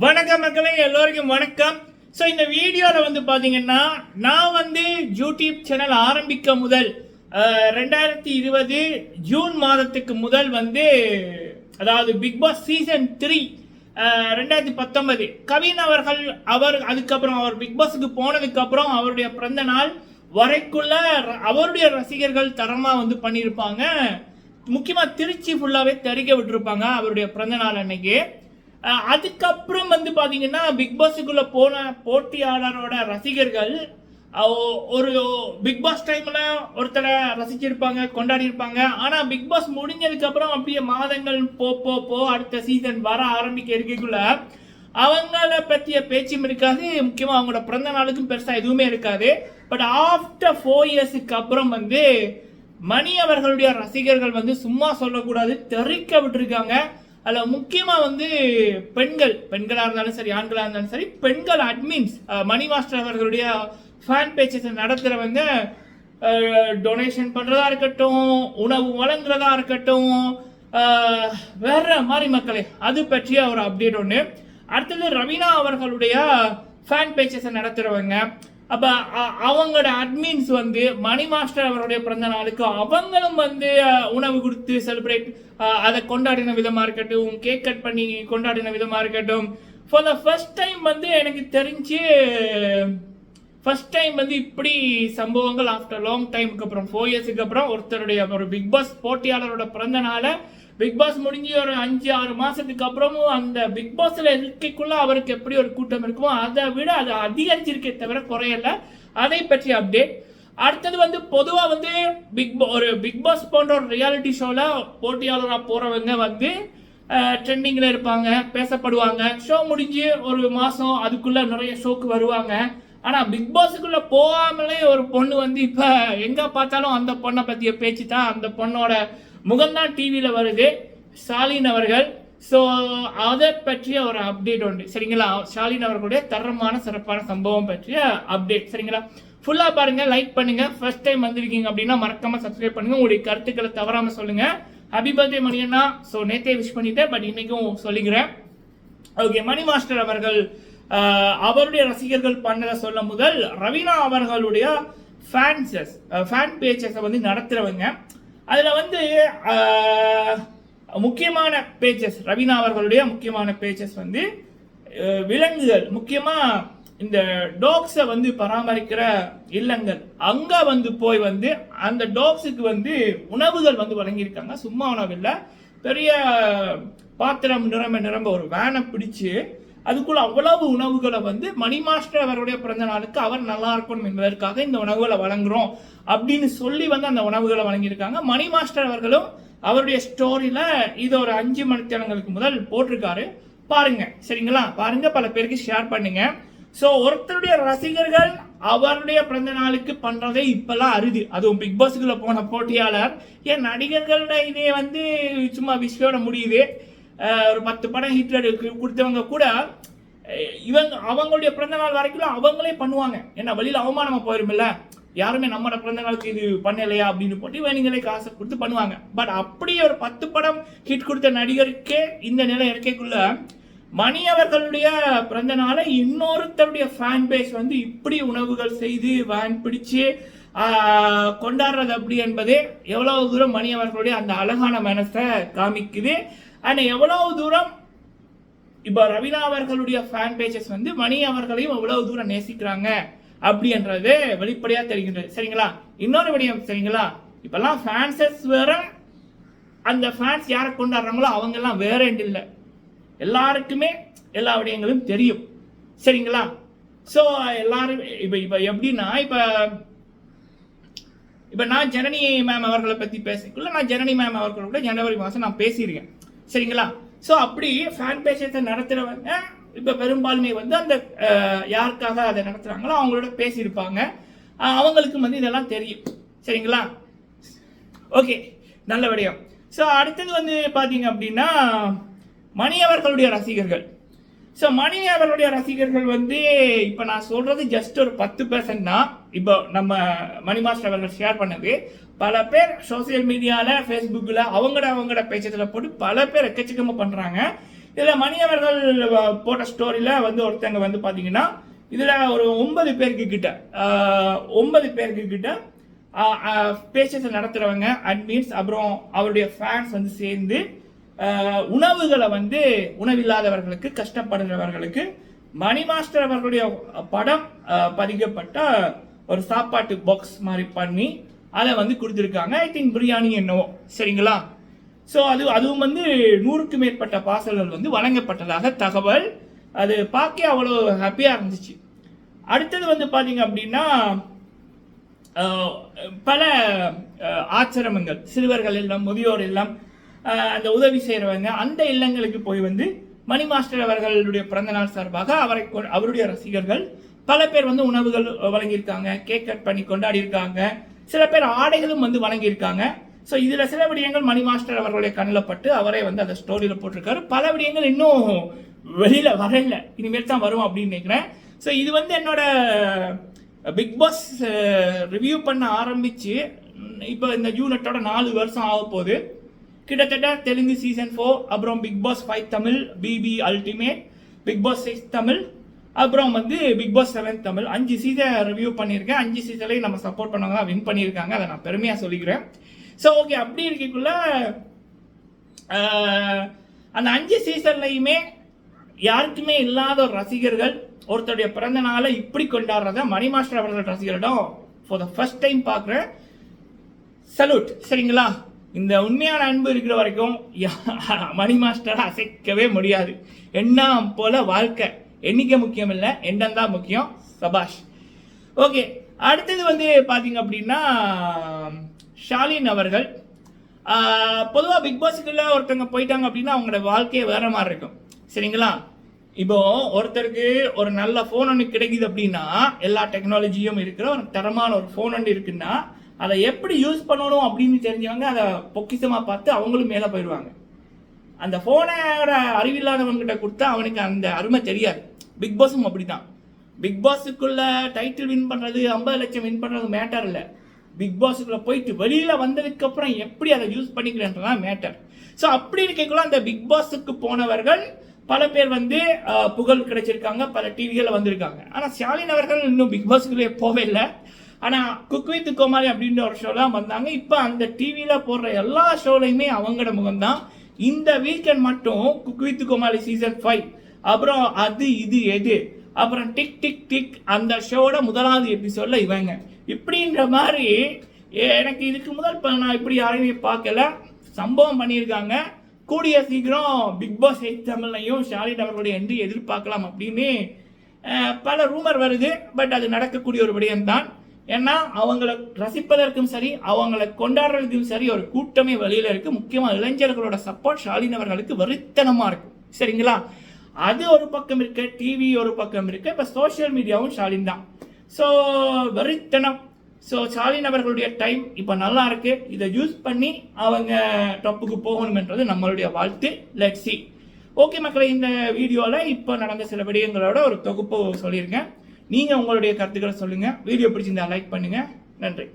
வணக்கம் மக்களே, எல்லோருக்கும் வணக்கம். ஸோ இந்த வீடியோவில் வந்து பார்த்தீங்கன்னா நான் வந்து யூடியூப் சேனல் ஆரம்பிக்க முதல் 2020 ஜூன் மாதத்துக்கு முதல் வந்து அதாவது பிக் பாஸ் சீசன் 3 2019 கவின் அவர் அதுக்கப்புறம் அவர் பிக் பாஸுக்கு போனதுக்கப்புறம் அவருடைய பிறந்த நாள் வரைக்குள்ள அவருடைய ரசிகர்கள் தரமாக வந்து பண்ணியிருப்பாங்க. முக்கியமாக திருச்சி ஃபுல்லாகவே தெரிக்க விட்டுருப்பாங்க அவருடைய பிறந்த நாள் அன்னைக்கு. அதுக்கப்புறம் வந்து பார்த்தீங்கன்னா பிக் பாஸுக்குள்ள போன போட்டியாளரோட ரசிகர்கள் ஒரு பிக் பாஸ் டைம்ல ஒருத்தரை ரசிச்சிருப்பாங்க, கொண்டாடி இருப்பாங்க. ஆனால் பிக் பாஸ் முடிஞ்சதுக்கு அப்புறம் அப்படியே மாதங்கள் போ அடுத்த சீசன் வர ஆரம்பிக்க இருக்கக்குள்ள அவங்கள பற்றிய பேச்சும் இருக்காது, முக்கியமாக அவங்களோட பிறந்த நாளுக்கும் பெருசாக எதுவுமே இருக்காது. பட் ஆஃப்டர் 4 இயர்ஸுக்கு அப்புறம் வந்து மணி அவர்களுடைய ரசிகர்கள் வந்து சும்மா சொல்லக்கூடாது, தெரிக்க விட்டுருக்காங்க. அதில் முக்கியமாக வந்து பெண்களாக இருந்தாலும் சரி, ஆண்களாக இருந்தாலும் சரி, பெண்கள் அட்மின்ஸ் மணி மாஸ்டர் அவர்களுடைய ஃபேன் பேஜஸ் நடத்துகிறவங்க டொனேஷன் பண்ணுறதா இருக்கட்டும், உணவு வழங்குறதா இருக்கட்டும், வேற மாதிரி மக்களே அது பற்றிய ஒரு அப்டேட் ஒன்று. அடுத்தது ரவீனா அவர்களுடைய ஃபேன் பேஜஸ் நடத்துகிறவங்க, அப்போ அவங்களோட அட்மின்ஸ் வந்து மணி மாஸ்டர் அவருடைய பிறந்த நாளுக்கு அவங்களும் வந்து உணவு கொடுத்து செலிப்ரேட் அதை கொண்டாடின விதமாக இருக்கட்டும், கேக் கட் பண்ணி கொண்டாடின விதமாக இருக்கட்டும். ஃபார் த ஃபர்ஸ்ட் டைம் வந்து எனக்கு தெரிஞ்சு வந்து இப்படி சம்பவங்கள் ஆஃப்டர் லாங் டைமுக்கு அப்புறம் 4 இயர்ஸுக்கு அப்புறம் ஒருத்தருடைய ஒரு பிக் பாஸ் போட்டியாளரோட பிறந்த நாளை பிக் பாஸ் முடிஞ்சு ஒரு 5-6 மாசத்துக்கு அப்புறமும் அந்த பிக் பாஸ்ல இருக்கைக்குள்ள அவருக்கு எப்படி ஒரு கூட்டம் இருக்குமோ அதை விட அது அதிகரிச்சிருக்கே தவிர குறையல. அதை பற்றி அப்டேட். அடுத்தது வந்து பொதுவாக வந்து பிக் பாஸ் போன்ற ஒரு ரியாலிட்டி ஷோல போட்டியாளராக போறவங்க வந்து ட்ரெண்டிங்கில் இருப்பாங்க, பேசப்படுவாங்க. ஷோ முடிஞ்சு ஒரு மாதம் அதுக்குள்ள நிறைய ஷோக்கு வருவாங்க. ஆனால் பிக் பாஸுக்குள்ள போகாமலே ஒரு பொண்ணு வந்து இப்போ எங்கே பார்த்தாலும் அந்த பொண்ணை பற்றிய பேச்சு தான், அந்த பொண்ணோட முகம்தான் டிவியில் வருது, ஷாலின் அவர்கள். ஸோ அதை பற்றிய ஒரு அப்டேட் உண்டு சரிங்களா. ஷாலின் அவர்களுடைய தரமான சிறப்பான சம்பவம் பற்றிய அப்டேட் சரிங்களா. ஃபுல்லாக பாருங்கள், லைக் பண்ணுங்கள். ஃபர்ஸ்ட் டைம் வந்திருக்கீங்க அப்படின்னா மறக்காமல் சப்ஸ்கிரைப் பண்ணுங்கள். உங்களுடைய கருத்துக்களை தவறாமல் சொல்லுங்கள். Happy birthday மணியண்ணா. ஸோ நேற்றே விஷ் பண்ணிட்டேன், பட் இன்னைக்கும் சொல்லிக்கிறேன். ஓகே, மணி மாஸ்டர் அவர்கள் அவருடைய ரசிகர்கள் பண்ணதை சொல்ல முதல் ரவீனா அவர்களுடைய ஃபேன் பேஜஸை வந்து நடத்துகிறவங்க. அதில் வந்து முக்கியமான பேஜஸ் ரவீனா அவர்களுடைய முக்கியமான பேஜஸ் வந்து விலங்குகள், முக்கியமாக இந்த டாக்ஸை வந்து பராமரிக்கிற இல்லங்கள் அங்கே வந்து போய் வந்து அந்த டாக்ஸுக்கு வந்து உணவுகள் வந்து வழங்கியிருக்காங்க. சும்மா உணவு இல்லை, பெரிய பாத்திரம் நிரம்ப ஒரு வேனை பிடிச்சு அதுக்குள்ள அவ்வளவு உணவுகளை வந்து மணி மாஸ்டர் அவருடைய பிறந்த நாளுக்கு அவர் நல்லா இருக்கணும் என்பதற்காக இந்த உணவுகளை வழங்குறோம் அப்படின்னு சொல்லி வந்து அந்த உணவுகளை வழங்கியிருக்காங்க. மணி மாஸ்டர் அவர்களும் அவருடைய ஸ்டோரியில இது ஒரு 5 மணித்தேனங்களுக்கு முதல் போட்டிருக்காரு, பாருங்க சரிங்களா. பாருங்க, பல பேருக்கு ஷேர் பண்ணுங்க. ஸோ ஒருத்தருடைய ரசிகர்கள் அவருடைய பிறந்த நாளுக்கு பண்றதே இப்பெல்லாம் அருது, அதுவும் பிக் பாஸுக்குள்ள போன போட்டியாளர். ஏன் நடிகர்களோட இதே வந்து சும்மா விஷயோட முடியுது. ஒரு 10 படம் ஹிட் கொடுத்தவங்க கூட அவங்களுடைய பிறந்த நாள் வரைக்கும் அவங்களே பண்ணுவாங்க. ஏன்னா வெளியில் அவமானமா போயிருமில்ல, யாருமே நம்மளோட பிறந்த நாளுக்கு இது பண்ணலையா அப்படின்னு போட்டு வேணுங்களே காசை கொடுத்து பண்ணுவாங்க. பட் அப்படி ஒரு 10 படம் ஹிட் கொடுத்த நடிகருக்கே இந்த நிலை இருக்கைக்குள்ள மணி அவர்களுடைய பிறந்த நாளை இன்னொருத்தருடைய ஃபேன் பேஸ் வந்து இப்படி உணவுகள் செய்து வேன் பிடிச்சு கொண்டாடுறது அப்படி என்பதே எவ்வளவு தூரம் மணி அவர்களுடைய அந்த அழகான மனசை காமிக்குது. அண்ட் எவ்வளவு தூரம் இப்போ ரவீனா அவர்களுடைய ஃபேன் பேஜஸ் வந்து மணி அவர்களையும் எவ்வளவு தூரம் நேசிக்கிறாங்க அப்படின்றது வெளிப்படையாக தெரிகின்றது சரிங்களா. இன்னொரு விடயம் சரிங்களா, இப்பெல்லாம் ஃபேன்ஸஸ் வேற, அந்த ஃபேன்ஸ் யாரை கொண்டாடுறாங்களோ அவங்க எல்லாம் வேற இல்லை, எல்லாருக்குமே எல்லா விடயங்களும் தெரியும் சரிங்களா. ஸோ எல்லாரும் இப்போ எப்படின்னா இப்போ நான் ஜனனி மேம் அவர்களை பற்றி பேசிக்குள்ள நான் ஜனனி மேம் அவர்களோட ஜனவரி மாதம் நான் பேசியிருக்கேன் சரிங்களா. ஸோ அப்படி ஃபேன் பேஜஸை நடத்துகிறவங்க இப்போ பெரும்பான்மை வந்து அந்த யாருக்காக அதை நடத்துகிறாங்களோ அவங்களோட பேசியிருப்பாங்க, அவங்களுக்கு வந்து இதெல்லாம் தெரியும் சரிங்களா. ஓகே, நல்ல விடயம். ஸோ அடுத்தது வந்து பார்த்தீங்க அப்படின்னா மணி அவர்களுடைய ரசிகர்கள். ஸோ மணி அவர்களுடைய ரசிகர்கள் வந்து இப்போ நான் சொல்கிறது ஜஸ்ட் ஒரு 10% தான். இப்போ நம்ம மணி மாஸ்டர் அவர்கள் ஷேர் பண்ணது பல பேர் சோசியல் மீடியாவில், ஃபேஸ்புக்கில் அவங்களோட பேச்சத்தில் போட்டு பல பேர் எக்கச்சக்கமாக பண்ணுறாங்க. இதில் மணி அவர்கள் போட்ட ஸ்டோரியில் வந்து ஒருத்தங்க வந்து பார்த்தீங்கன்னா இதில் ஒரு 9 பேருக்கு கிட்ட பேச்சஸ் நடத்துகிறவங்க அட்மின்ஸ் அப்புறம் அவருடைய ஃபேன்ஸ் வந்து சேர்ந்து உணவுகளை வந்து உணவில்லாதவர்களுக்கு கஷ்டப்படுகிறவர்களுக்கு மணி மாஸ்டர் அவர்களுடைய படம் பதிக்கப்பட்ட ஒரு சாப்பாட்டு பாக்ஸ் மாதிரி பண்ணி அதை வந்து கொடுத்துருக்காங்க. ஐ திங்க் பிரியாணி என்னவோ, சரிங்களா? ஸோ அதுவும் வந்து 100க்கு மேற்பட்ட பார்சல்கள் வந்து வழங்கப்பட்டதாக தகவல். அது பார்க்க அவ்வளோ ஹாப்பியாக இருந்துச்சு. அடுத்தது வந்து பார்த்தீங்க அப்படின்னா பல ஆச்சிரமங்கள், சிறுவர்கள் எல்லாம், முதியோர் எல்லாம், அந்த உதவி செய்கிறவங்க அந்த இல்லங்களுக்கு போய் வந்து மணி மாஸ்டர் அவர்களுடைய பிறந்தநாள் சார்பாக அவருடைய ரசிகர்கள் பல பேர் வந்து உணவுகள் வழங்கியிருக்காங்க, கேக் கட் பண்ணி கொண்டாடி இருக்காங்க, சில பேர் ஆடைகளும் வந்து வழங்கியிருக்காங்க. ஸோ இதில் சில விடயங்கள் மணி மாஸ்டர் அவர்களுடைய கண்ணில் பட்டு அவரே வந்து அந்த ஸ்டோரியில் போட்டிருக்காரு. பல விடயங்கள் இன்னும் வெளியில் வரல, இனிமேல் தான் வரும் அப்படின்னு நினைக்கிறேன். ஸோ இது வந்து என்னோட பிக் பாஸ் ரிவ்யூ பண்ண ஆரம்பித்து இப்போ இந்த யூனிட்டோட 4 வருஷம் ஆக போகுது. கிட்டத்தட்ட தெலுங்கு சீசன் 4, அப்புறம் Bigg Boss 5 Tamil, BB ultimate, Bigg Boss 6 Tamil, அப்புறம் வந்து Bigg Boss 7 Tamil 5 season review பண்ணியிருக்கேன். 5 சீசன்லையும் நம்ம சப்போர்ட் பண்ணவங்க தான் வின் பண்ணியிருக்காங்க. அதை நான் பெருமையாக சொல்லிக்கிறேன். ஸோ ஓகே, அப்படி இருக்கக்குள்ள அந்த 5 சீசன்லையுமே யாருக்குமே இல்லாத ஒரு ரசிகர்கள் ஒருத்தருடைய பிறந்த நாளை இப்படி கொண்டாடுறத மணி மாஸ்டர் அவர்கள் ரசிகர்களிடம் ஃபார் த ஃபர்ஸ்ட் டைம் பார்க்குறேன். சல்யூட், சரிங்களா? இந்த உண்மையான அன்பு இருக்கிற வரைக்கும் மணி மாஸ்டரை அசைக்கவே முடியாது. எண்ணம் போல வாழ்க்கை, எண்ணிக்கை முக்கியம் இல்லை, எண்ணம் தான் முக்கியம். சபாஷ். ஓகே, அடுத்தது வந்து பார்த்தீங்க அப்படின்னா ஷாலின் அவர்கள். பொதுவாக பிக் பாஸுக்குள்ள ஒருத்தவங்க போயிட்டாங்க அப்படின்னா அவங்களோட வாழ்க்கையே வேற மாதிரி இருக்கும், சரிங்களா? இப்போ ஒருத்தருக்கு ஒரு நல்ல ஃபோன் ஒன்று கிடைக்குது அப்படின்னா, எல்லா டெக்னாலஜியும் இருக்கிற ஒரு தரமான ஒரு ஃபோன் ஒன்று இருக்குன்னா அதை எப்படி யூஸ் பண்ணணும் அப்படின்னு தெரிஞ்சவங்க அதை பொக்கிஷமாக பார்த்து அவங்களும் மேலே போயிடுவாங்க. அந்த ஃபோனோட அறிவில்லாதவங்கிட்ட கொடுத்தா அவனுக்கு அந்த அருமை தெரியாது. பிக் பாஸும் அப்படி தான். பிக் பாஸுக்குள்ள டைட்டில் வின் பண்ணுறது, 50 லட்சம் வின் பண்ணுறது மேட்டர் இல்லை. பிக் பாஸுக்குள்ள போயிட்டு வெளியில் வந்ததுக்கப்புறம் எப்படி அதை யூஸ் பண்ணிக்கிறேன்றதான் மேட்டர். ஸோ அப்படி இருக்கக்குள்ள அந்த பிக் பாஸுக்கு போனவர்கள் பல பேர் வந்து புகழ் கிடைச்சிருக்காங்க, பல டிவிகளில் வந்திருக்காங்க. ஆனால் ஷாலின் அவர்கள் இன்னும் பிக் பாஸுக்குள்ளே போவே இல்லை. ஆனால் குக் வித் கோமாளி அப்படின்ற ஒரு ஷோலாம் வந்தாங்க. இப்போ அந்த டிவியில் போடுற எல்லா ஷோலையுமே அவங்களோட முகம்தான். இந்த வீக்கெண்ட் மட்டும் குக் வித் கோமாளி சீசன் 5, அப்புறம் அது இது எது, அப்புறம் டிக் டிக் டிக் அந்த ஷோட முதலாவது எபிசோட்ல இவங்க இப்படின்ற மாதிரி எனக்கு இதுக்கு முதல் நான் இப்படி யாரையுமே பார்க்கல. சம்பவம் பண்ணியிருக்காங்க. கூடிய சீக்கிரம் பிக் பாஸ் 8 தமிழ்லையும் ஷாலின் அவர்களுடைய என்ட்ரி எதிர்பார்க்கலாம் அப்படின்னு பல ரூமர் வருது. பட் அது நடக்கக்கூடிய ஒரு விடயம்தான். ஏன்னா அவங்களை ரசிப்பதற்கும் சரி, அவங்களை கொண்டாடுறதுக்கும் சரி ஒரு கூட்டமே வெளியில இருக்கு. முக்கியமாக இளைஞர்களோட சப்போர்ட் ஷாலின் அவர்களுக்கு வெறித்தனமா இருக்கு, சரிங்களா? அது ஒரு பக்கம் இருக்கு, டிவி ஒரு பக்கம் இருக்கு, இப்போ சோஷியல் மீடியாவும் ஷாலின் தான். ஸோ வெறித்தனம். ஸோ ஷாலின் அவர்களுடைய டைம் இப்போ நல்லா இருக்கு. இதை யூஸ் பண்ணி அவங்க டாப்புக்கு போகணும்ன்றது நம்மளுடைய வாழ்த்து. Let's see. ஓகே மக்களை, இந்த வீடியோவில் இப்போ நடந்த சில விடயங்களோட ஒரு தொகுப்பு சொல்லியிருக்கேன். நீங்கள் உங்களுடைய கருத்துக்களை சொல்லுங்கள். வீடியோ பிடிச்சிருந்தா லைக் பண்ணுங்கள். நன்றி.